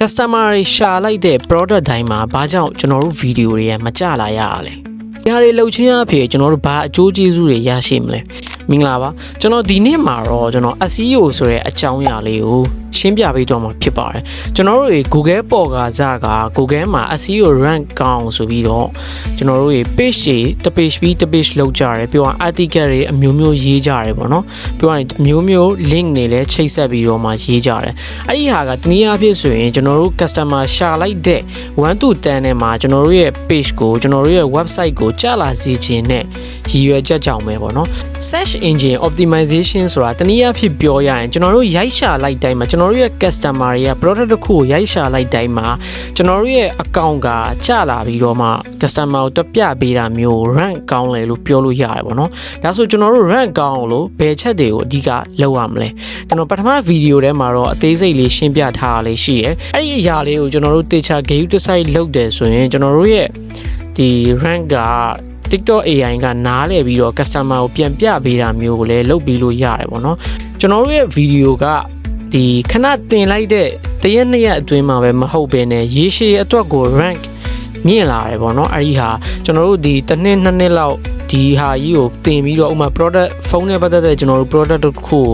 customer တွေရှာလိုက်တဲ့ product တိုင်းမှာဘာကြောင့်ကျွန်တော်တို့ video တွေမကြလာရလဲ။ဒါတွေလှုပ်ချင်းအဖြစ်ကျွန်တော်တို့ဘာအကျိုးကျေးဇူးတွေရရှိမလဲ။မင်္ဂလာပါ။ကျွန်တော်ဒီနေ့မှာတော့ကျွန်တော် SEO ဆိုတဲ့အကြောင်းအရာလေးကိုရှင်းပြပေးတော့မှာဖြစ်ပါတယ်ကျွန်တော်တို့ Google ပေါ်ကစားက Google မှာ SEO rank ကောင်းဆိုပြီးတော့ကျွန်တော်တို့ page တွေတစ် page ပြီးတစ် page လောက်ကြတယ်ပြောရ article တွေအမျိုးမျိုးရေးကြတယ်ပေါ့နော်ပြောရအမျိုးမျိုး link တွေလည်းချိတ်ဆက်ပြီးတော့မှရေးကြတယ်အဲ့ဒီဟာကတနည်းအားဖြင့်ဆိုရင်ကျွန်တော်တို့ customer ရှာလိုက်တဲ့1 to 10နဲ့မှာကျွန်တော်တို့ရဲ့ page ကိုကျွန်တော်တို့ရဲ့ website ကိုကျလာစေခြင်းနဲ့ရည်ရွယ်ချက်ကြောင့်ပဲပေါ့နော် search engine optimization ဆိုတာတနည်းအားဖြင့်ပြောရရင်ကျွန်တော်တို့ရိုက်ရှာလိုက်တိုင်းမှာကျွန်တော်တို့ရဲ့ customer တွေက product တစ်ခုကိုရိုက်ရှာလိုက်တိုင်းမှာကျွန်တော်တို့ရဲ့ account ကကျလာပြီးတော့မှ customer ကိုတက်ပြပေးတာမျိုး rank ကောင်းလေလို့ပြောလို့ရတယ်ပေါ့နော်ဒါဆိုကျွန်တော်တို့ rank ကောင်းလို့ဘယ်ချက်တွေကိုအဓိကလုပ်ရမလဲကျွန်တော်ပထမ video ထဲမှာတော့အသေးစိတ်လေးရှင်းပြထားတာလေးရှိတယ်အဲ့ဒီအရာလေးကိုကျွန်တော်တို့တေချာ gauge decide လုပ်တယ်ဆိုရင်ကျွန်တော်တို့ရဲ့ဒီ rank ကTikTok AI ကနားလည်ပြီးတော့ customer ကိုပြန်ပြပေးတာမျိုးကိုလည်းလုပ်ပြီးလို့ရတယ်ပေါ့နော်ကျွန်တော်တို့ရဲ့ video ကဒီခဏတင်လိုက်တဲ့တရက်နှစ်ရက်အတွင်းမှာပဲမဟုတ်ဘဲနဲ့ရေရှည်အတွက်ကို rank မြင့်လာတယ်ပေါ့နော်အဲ့ဒီဟာကျွန်တော်တို့ဒီတစ်နှစ်နှစ်နှစ်လောက်ဒီဟာကြီးကိုတင်ပြီးတော့ဥမာ product ဖုန်းနဲ့ပတ်သက်တဲ့ကျွန်တော်တို့ product တစ်ခုကို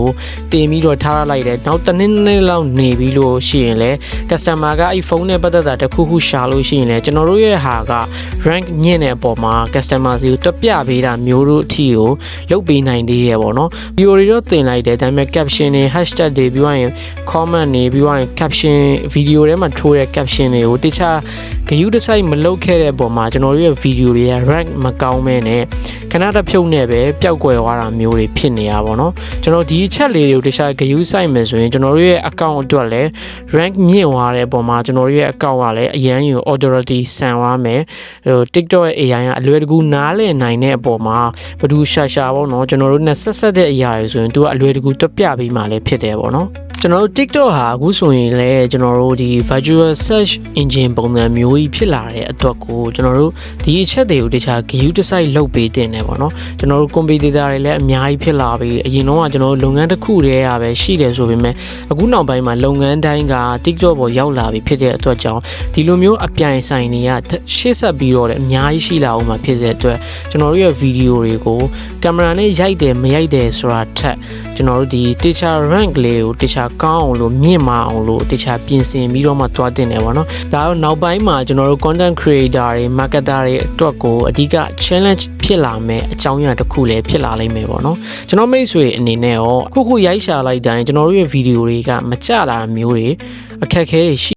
တင်ပြီးတော့ထားလိုက်တယ်နောက်တစ်နှစ်လောက်နေပြီးလို့ရှိရင်လည်း customer ကအဲ့ဖုန်းနဲ့ပတ်သက်တာတစ်ခုခုရှာလို့ရှိရင်လည်းကျွန်တော်တို့ရဲ့ဟာက rank မြင့်တဲ့အပေါ်မှာ customer စီကိုတွက်ပြပေးတာမျိုးတို့အထိကိုလုပ်ပေးနိုင်သေးတယ်ပေါ့နော် video တွေတော့တင်လိုက်တယ်ဒါပေမဲ့ caption တွေ hashtag တွေပြီးရင် comment တွေပြီးရင် caption video ထဲမှာထိုးတဲ့ caption တွေကိုတခြားဂရုတစိုက်မလုပ်ခဲ့တဲ့ပုံမှာကျွန်တော်တို့ရဲ့ video တွေက rank မကောင်းမဲနဲ့ခဏတစ်ဖြုတ်နဲ့ပဲပျောက်ကွယ်သွားတာမျိုးတွေဖြစ်နေရပါတော့ကျွန်တော်ဒီအချက်လေးတွေကိုတခြားဂရုစိုက်မယ်ဆိုရင်ကျွန်တော်တို့ရဲ့ account အတွက်လည်း rank မြင့်သွားတဲ့ပုံမှာကျွန်တော်တို့ရဲ့ account ကလည်းအရန်ယူ authority ဆန်သွားမယ်TikTok ရဲ့ AI ကအလွယ်တကူနားလည်နိုင်တဲ့အပေါ်မှာဘယ်သူရှာပေါ့နော်ကျွန်တော်တို့နဲ့ဆက်ဆက်တဲ့အရာတွေဆိုရင်သူကအလွယ်တကူတွက်ပြပေးမှလည်းဖြစ်တယ်ပေါ့နော်ကျွန်တော်တို့ TikTok ဟာအခုဆိုရင်လည်းကျွန်တော်တို့ဒီ virtual search engine ပုံစံမျိုးကြီးဖြစ်လာတဲ့အတွက်ကိုကျွန်တော်တို့ဒီအချက်တွေကိုတခြား gauge decide လုပ်ပေးတင်တယ်ပေါ့နော်ကျွန်တော်တို့ competitor တွေလည်းအများကြီးဖြစ်လာပြီးအရင်တော့ကျွန်တော်တို့လုပ်ငန်းတစ်ခုတည်းရပဲရှိတယ်ဆိုပေမဲ့အခုနောက်ပိုင်းမှာလုပ်ငန်းတိုင်းက TikTok ပေါ်ရောက်လာပြီးဖြစ်တဲ့အတွက်ကြောင့်ဒီလိုမျိုးအပြိုင်ဆိုင်တွေကရှေ့ဆက်ပြီးတော့လည်းအများကြီးရှိလာအောင်မှာဖြစ်တဲ့အတွက်ကျွန်တော်တို့ရဲ့ video တွေကိုကင်မရာနဲ့ရိုက်တယ်မရိုက်တယ်ဆိုတာထက်ကျွန်တော်တို့ဒီ teacher rank လေးကို teacher ကောင်းအောင်လို့မြင့်မာအောင်လို့တခြားပြင်ဆင်ပြီးတော့မှတွားတင်တယ်ပေါ့နော်ဒါတော့နောက်ပိုင်းမှာကျွန်တော်တို့ content creator တွေ marketer တွေအတွက်ကိုအဓိက challenge ဖြစ်လာမယ်အကြောင်းအရာတစ်ခုလည်းဖြစ်လာလိမ့်မယ်ပေါ့နော်ကျွန်တော်မိတ်ဆွေအနေနဲ့ရောခုရိုက်ရှာလိုက်တိုင်းကျွန်တော်တို့ရဲ့ video တွေကမကြလာမျိုးတွေအခက်အခဲတွေရှိ